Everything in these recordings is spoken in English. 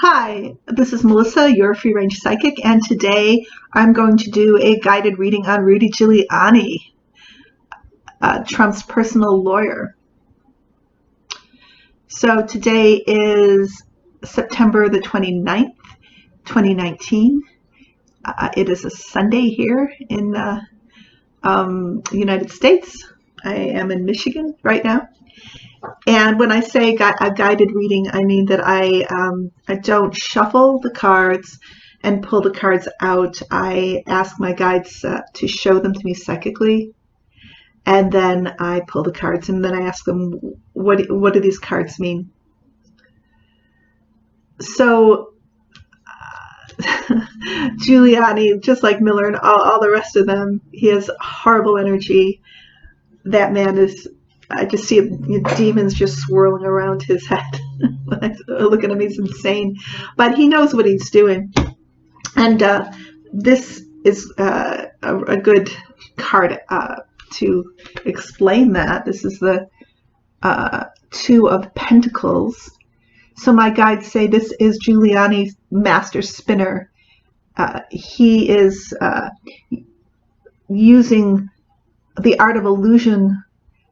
Hi, this is Melissa, your free range psychic, and today I'm going to do a guided reading on Rudi Giuliani, Trump's personal lawyer. So today is September the 29th, 2019. It is a Sunday here in the United States. I am in Michigan right now. And when I say a guided reading, I mean that I don't shuffle the cards and pull the cards out. I ask my guides to show them to me psychically, and then I pull the cards, and then I ask them, what do these cards mean? So Giuliani, just like Miller and all the rest of them, he has horrible energy. That man is... I just see demons just swirling around his head. When I look at him, he's insane. But he knows what he's doing. And this is a good card to explain that. This is the Two of Pentacles. So my guides say this is Giuliani's master spinner. He is using the art of illusion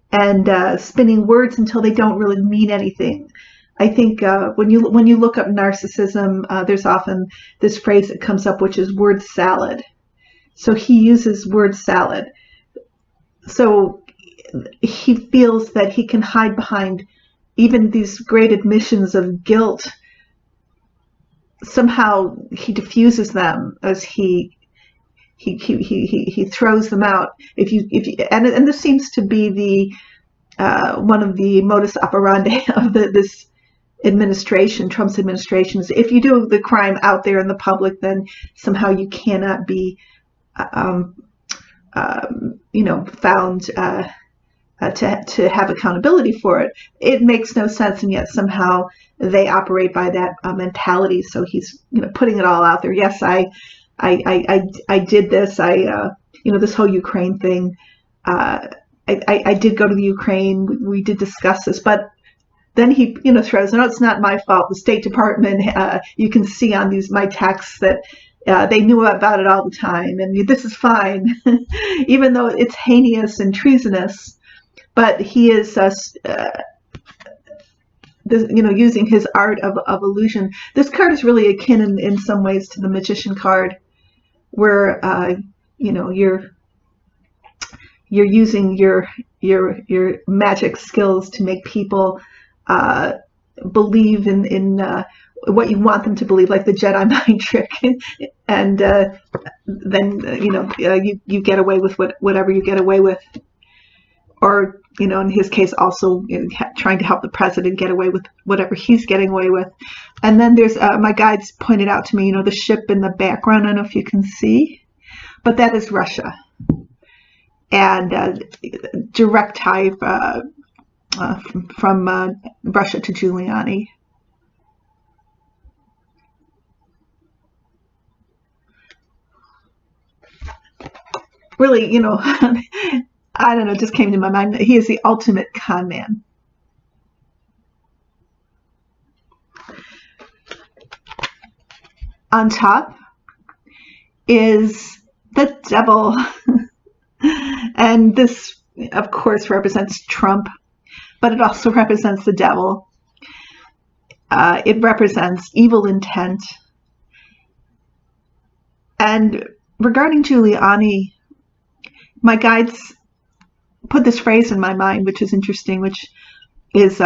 and spinning words until they don't really mean anything. I think when you look up narcissism, there's often this phrase that comes up, which is word salad. So he uses word salad. So he feels that he can hide behind even these great admissions of guilt. Somehow he diffuses them as he throws them out. And this seems to be the one of the modus operandi of this administration, Trump's administration. Is if you do the crime out there in the public, then somehow you cannot be, found to have accountability for it. It makes no sense, and yet somehow they operate by that mentality. So he's putting it all out there. Yes, I did this. This whole Ukraine thing. I did go to the Ukraine. We did discuss this, but then he, throws, no, it's not my fault. The State Department, you can see on my texts that they knew about it all the time, and this is fine, even though it's heinous and treasonous. But he is, using his art of illusion. This card is really akin in some ways to the Magician card, where you're using your magic skills to make people believe in what you want them to believe, like the Jedi mind trick, and then you get away with whatever you get away with, or in his case also trying to help the president get away with whatever he's getting away with. And then there's my guides pointed out to me, the ship in the background. I don't know if you can see, but that is Russia, and direct tie from Russia to Giuliani. Really, I don't know, it just came to my mind that he is the ultimate con man. On top is the devil. And this, of course, represents Trump, but it also represents the devil. It represents evil intent. And regarding Giuliani, my guides put this phrase in my mind, which is interesting, which is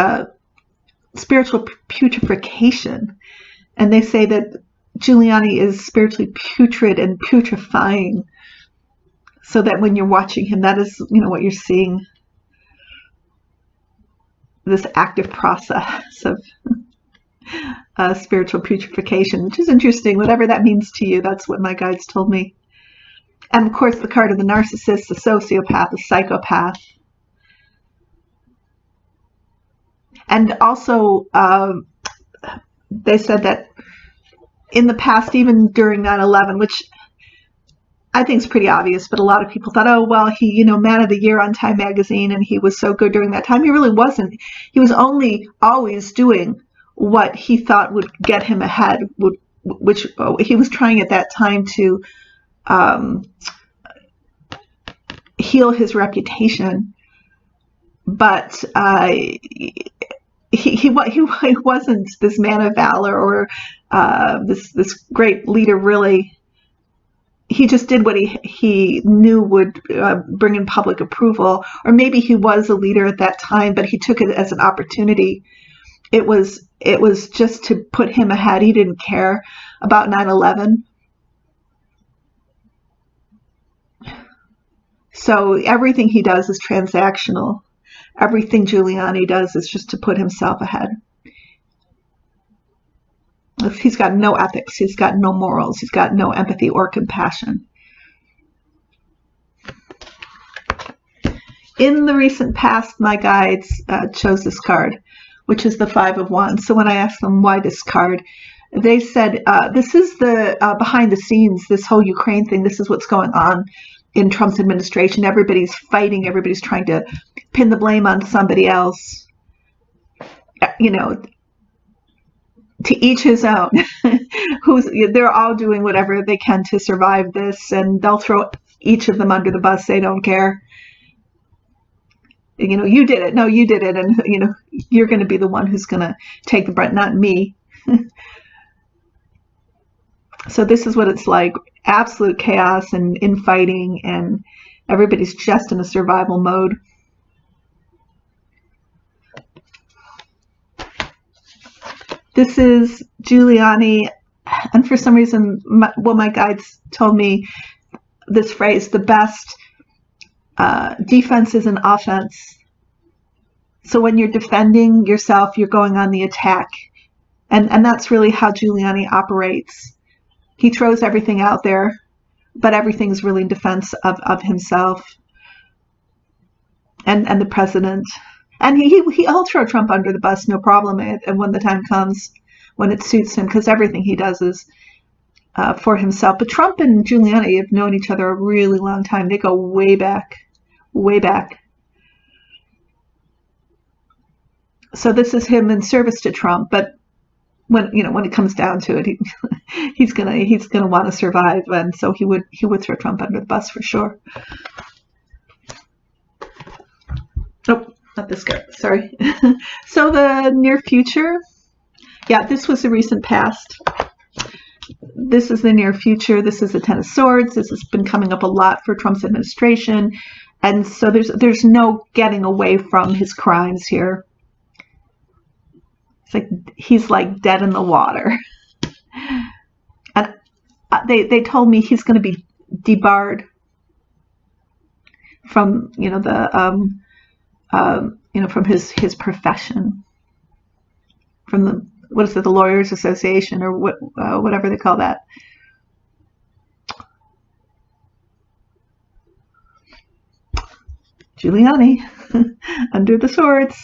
spiritual putrefaction. And they say that Giuliani is spiritually putrid and putrefying, so that when you're watching him, that is, what you're seeing, this active process of spiritual putrefaction, which is interesting. Whatever that means to you, that's what my guides told me. And of course, the card of the narcissist, the sociopath, the psychopath. And also, they said that in the past, even during 9/11, which I think is pretty obvious, but a lot of people thought, oh, well, he, Man of the Year on Time magazine, and he was so good during that time. He really wasn't. He was only always doing what he thought would get him ahead, which he was trying at that time to heal his reputation. But he wasn't this man of valor or this great leader, really. He just did what he knew would bring in public approval. Or maybe he was a leader at that time, but he took it as an opportunity. It was just to put him ahead. He didn't care about 9/11. So everything he does is transactional. Everything Giuliani does is just to put himself ahead. He's got no ethics. He's got no morals. He's got no empathy or compassion. In the recent past, my guides chose this card, which is the Five of Wands. So when I asked them why this card, they said, this is the behind the scenes, this whole Ukraine thing. This is what's going on in Trump's administration. Everybody's fighting. Everybody's trying to pin the blame on somebody else. You know, to each his own. They're all doing whatever they can to survive this, and they'll throw each of them under the bus. They don't care. You know, you did it. No, you did it. And, you know, you're going to be the one who's going to take the brunt, not me. So this is what it's like. Absolute chaos and infighting, and everybody's just in a survival mode. This is Giuliani, and for some reason, my guides told me this phrase: the best defense is an offense. So when you're defending yourself, you're going on the attack. And that's really how Giuliani operates. He throws everything out there, but everything's really in defense of himself and the president. And he'll throw Trump under the bus, no problem, and when the time comes, when it suits him, because everything he does is for himself. But Trump and Giuliani have known each other a really long time. They go way back, way back. So this is him in service to Trump, but when it comes down to it, he's gonna want to survive, and so he would throw Trump under the bus for sure. Oh, not this guy. Sorry. So the near future. Yeah, this was the recent past. This is the near future. This is the Ten of Swords. This has been coming up a lot for Trump's administration, and so there's no getting away from his crimes here. It's like he's like dead in the water. And they told me he's going to be debarred from from his profession, from the Lawyers Association, or whatever they call that. Giuliani under the swords.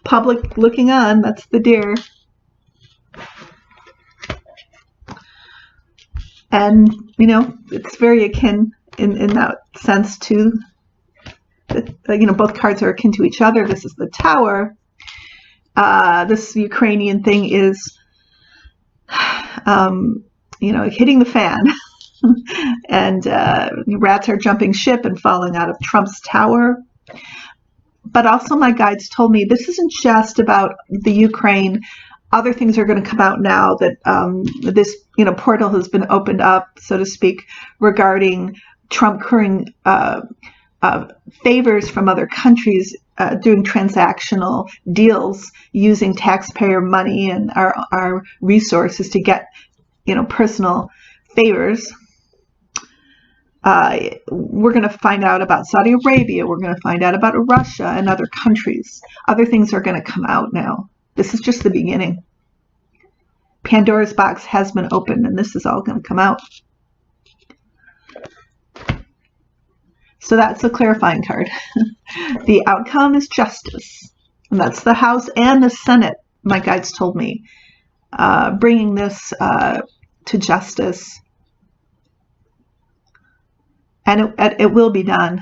Public looking on, that's the deer. And, it's very akin in that sense to, both cards are akin to each other. This is the Tower. This Ukrainian thing is, hitting the fan. And rats are jumping ship and falling out of Trump's tower. But also my guides told me this isn't just about the Ukraine. Other things are going to come out now that this portal has been opened up, so to speak, regarding Trump accruing favors from other countries, doing transactional deals using taxpayer money and our resources to get personal favors. We're going to find out about Saudi Arabia. We're going to find out about Russia and other countries. Other things are going to come out now. This is just the beginning. Pandora's box has been opened, and this is all going to come out. So that's a clarifying card. The outcome is justice. And that's the House and the Senate, my guides told me, bringing this to justice. And it will be done.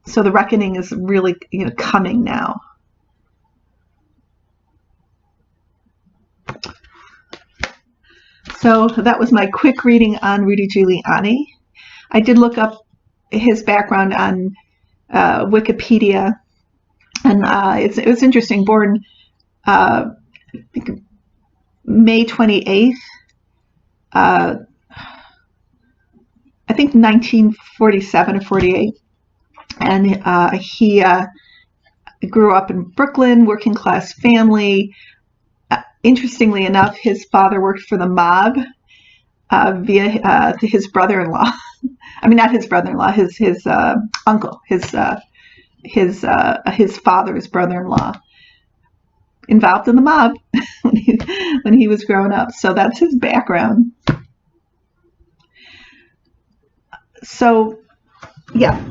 So the reckoning is really, coming now. So that was my quick reading on Rudi Giuliani. I did look up his background on Wikipedia, and it was interesting. Born May 28th, I think 1947 or 48, and he grew up in Brooklyn, working class family. Interestingly enough, his father worked for the mob via his brother-in-law. I mean, not his brother-in-law, his uncle, his father's brother-in-law, involved in the mob when he was growing up. So that's his background. So, yeah.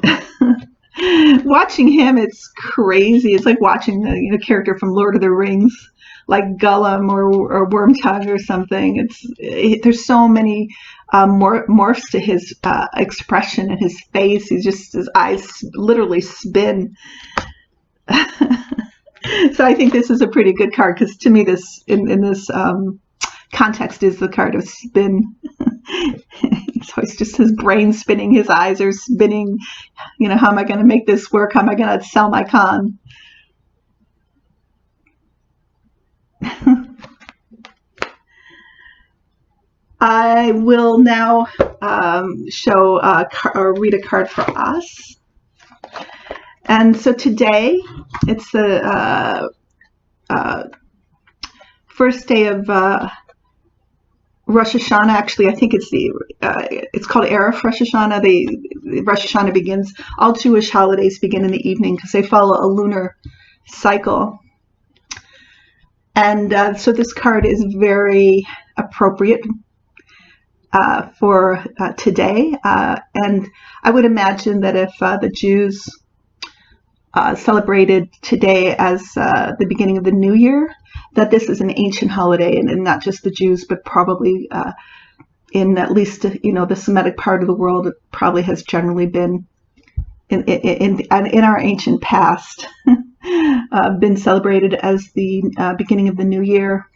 Watching him, it's crazy. It's like watching a character from Lord of the Rings, like Gollum or Wormtongue or something. There's so many morphs to his expression and his face. His eyes literally spin. So I think this is a pretty good card, because to me this in this context is the card of spin. So it's just his brain spinning, his eyes are spinning. How am I going to make this work? How am I going to sell my con? I will now show or read a card for us. And so today, it's the first day of Rosh Hashanah. Actually, I think it's called Erev Rosh Hashanah. The Rosh Hashanah begins. All Jewish holidays begin in the evening because they follow a lunar cycle. And so this card is very appropriate for today. And I would imagine that if the Jews celebrated today as the beginning of the new year, that this is an ancient holiday, and not just the Jews, but probably in at least the Semitic part of the world, it probably has generally been in our ancient past been celebrated as the beginning of the new year.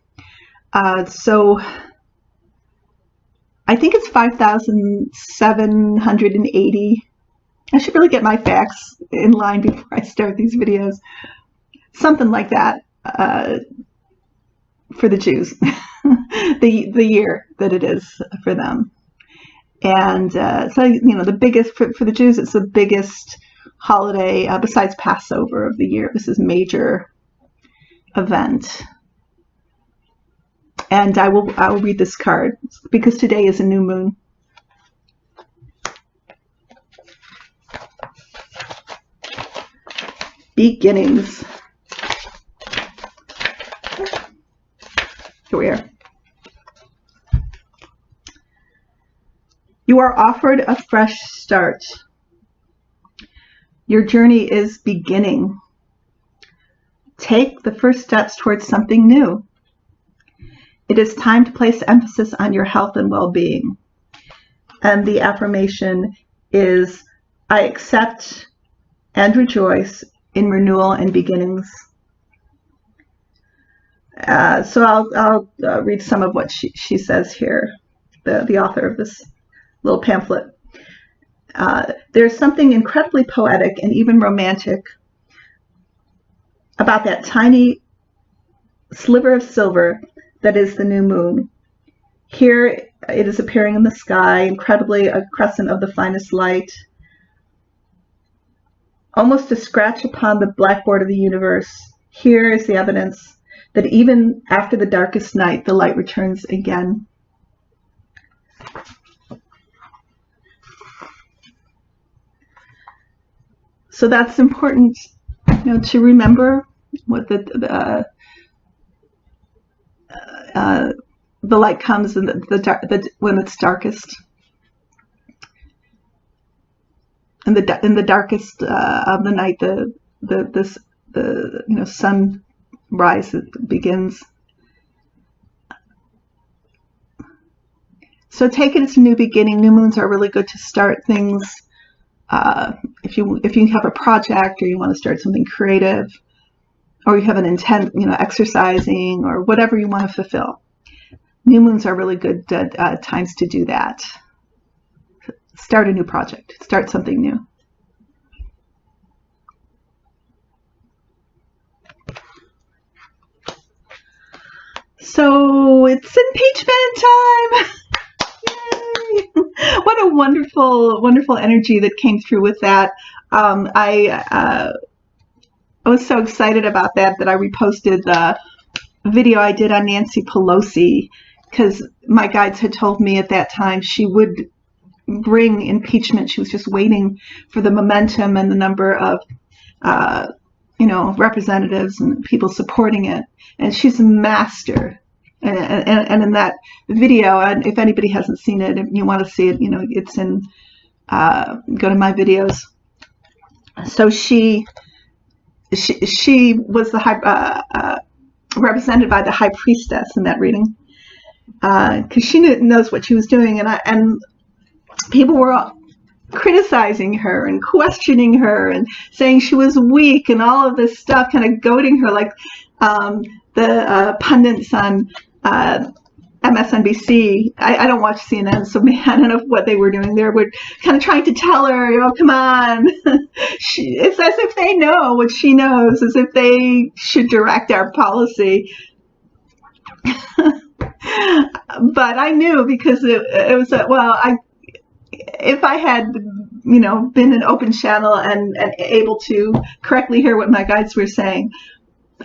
So I think it's 5,780. I should really get my facts in line before I start these videos. Something like that for the Jews, the year that it is for them. And so, the biggest, for the Jews, it's the biggest holiday besides Passover of the year. This is a major event. And I will read this card because today is a new moon. Beginnings. Here we are. You are offered a fresh start. Your journey is beginning. Take the first steps towards something new. It is time to place emphasis on your health and well-being. And the affirmation is, I accept and rejoice in renewal and beginnings. So I'll read some of what she says here, the author of this little pamphlet. There's something incredibly poetic and even romantic about that tiny sliver of silver that is the new moon. Here it is appearing in the sky, incredibly a crescent of the finest light, almost a scratch upon the blackboard of the universe. Here is the evidence that even after the darkest night, the light returns again. So that's important, to remember what the light comes in when it's darkest. In the darkest of the night, the sunrise begins. So take it as a new beginning. New moons are really good to start things if you have a project or you want to start something creative, or you have an intent, exercising or whatever you want to fulfill. New moons are really good times to do that. Start a new project. Start something new. So it's impeachment time! Yay! What a wonderful, wonderful energy that came through with that. I was so excited about that I reposted the video I did on Nancy Pelosi, because my guides had told me at that time she would bring impeachment. She was just waiting for the momentum and the number of representatives and people supporting it. And she's a master. And in that video, and if anybody hasn't seen it, if you want to see it, it's in, go to my videos. So she was the represented by the high priestess in that reading, because she knows what she was doing, and people were all criticizing her and questioning her and saying she was weak and all of this stuff, kind of goading her, like the pundits on MSNBC. I don't watch CNN, so I don't know what they were doing there. We're kind of trying to tell her, come on. It's as if they know what she knows, as if they should direct our policy. But I knew, because it was if I had, been an open channel and able to correctly hear what my guides were saying,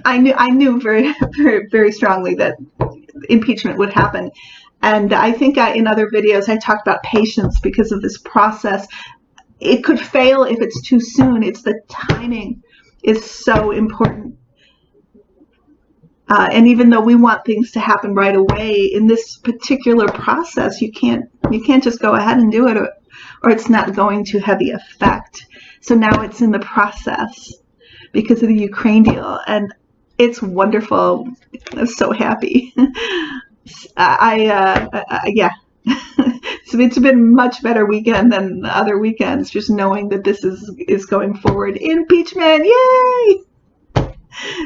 I knew very, very, very strongly that impeachment would happen. And I think in other videos I talked about patience because of this process. It could fail if it's too soon. It's the timing is so important. And even though we want things to happen right away, in this particular process, you can't just go ahead and do it, or it's not going to have the effect. So now it's in the process because of the Ukraine deal, and it's wonderful. I'm so happy. Yeah. So it's been much better weekend than other weekends, just knowing that this is going forward. Impeachment, yay!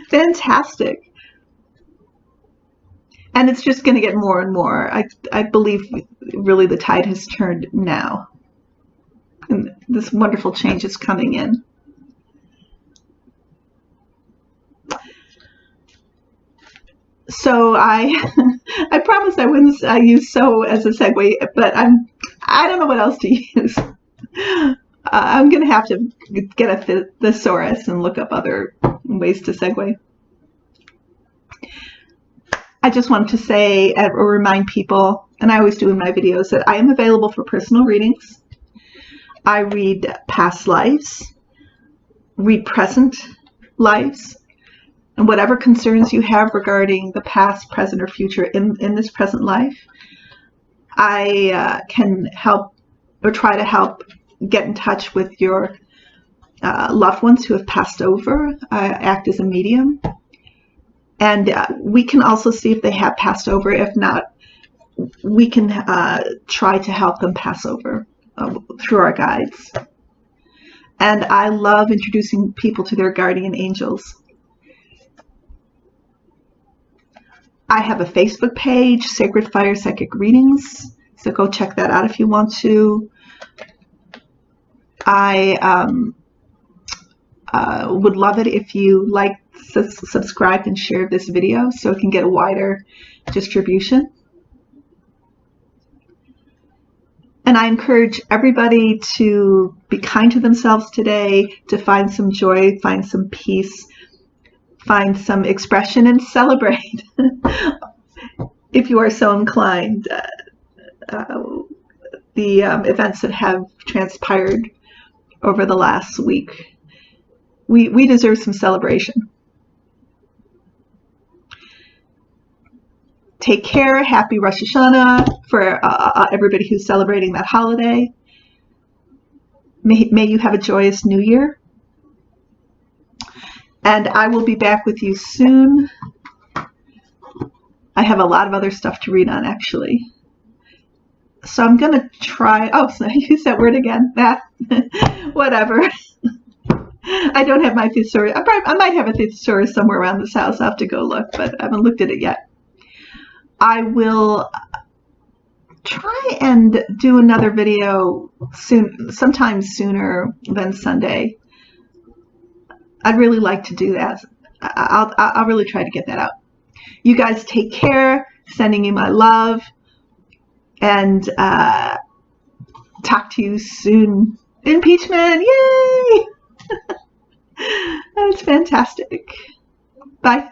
Fantastic. And it's just going to get more and more. I believe really the tide has turned now. And this wonderful change is coming in. So I promised I wouldn't use "so" as a segue, but I don't know what else to use. I'm going to have to get a thesaurus and look up other ways to segue. I just wanted to say or remind people, and I always do in my videos, that I am available for personal readings. I read past lives, read present lives, and whatever concerns you have regarding the past, present, or future in this present life, I can help or try to help get in touch with your loved ones who have passed over. I act as a medium. And we can also see if they have passed over. If not, we can try to help them pass over through our guides. And I love introducing people to their guardian angels. I have a Facebook page, Sacred Fire Psychic Readings, so go check that out if you want to. I would love it if you liked, subscribed, and shared this video so it can get a wider distribution. And I encourage everybody to be kind to themselves today, to find some joy, find some peace, find some expression, and celebrate if you are so inclined the events that have transpired over the last week. We deserve some celebration. Take care. Happy Rosh Hashanah for everybody who's celebrating that holiday. May you have a joyous new year. And I will be back with you soon. I have a lot of other stuff to read on, actually. So I'm going to try, oh, so I use that word again, math, whatever. I don't have my thesaurus. I might have a thesaurus somewhere around this house. I'll have to go look, but I haven't looked at it yet. I will try and do another video soon, sometime sooner than Sunday. I'd really like to do that. I'll really try to get that out. You guys take care. Sending you my love. And talk to you soon. Impeachment. Yay! That's fantastic. Bye.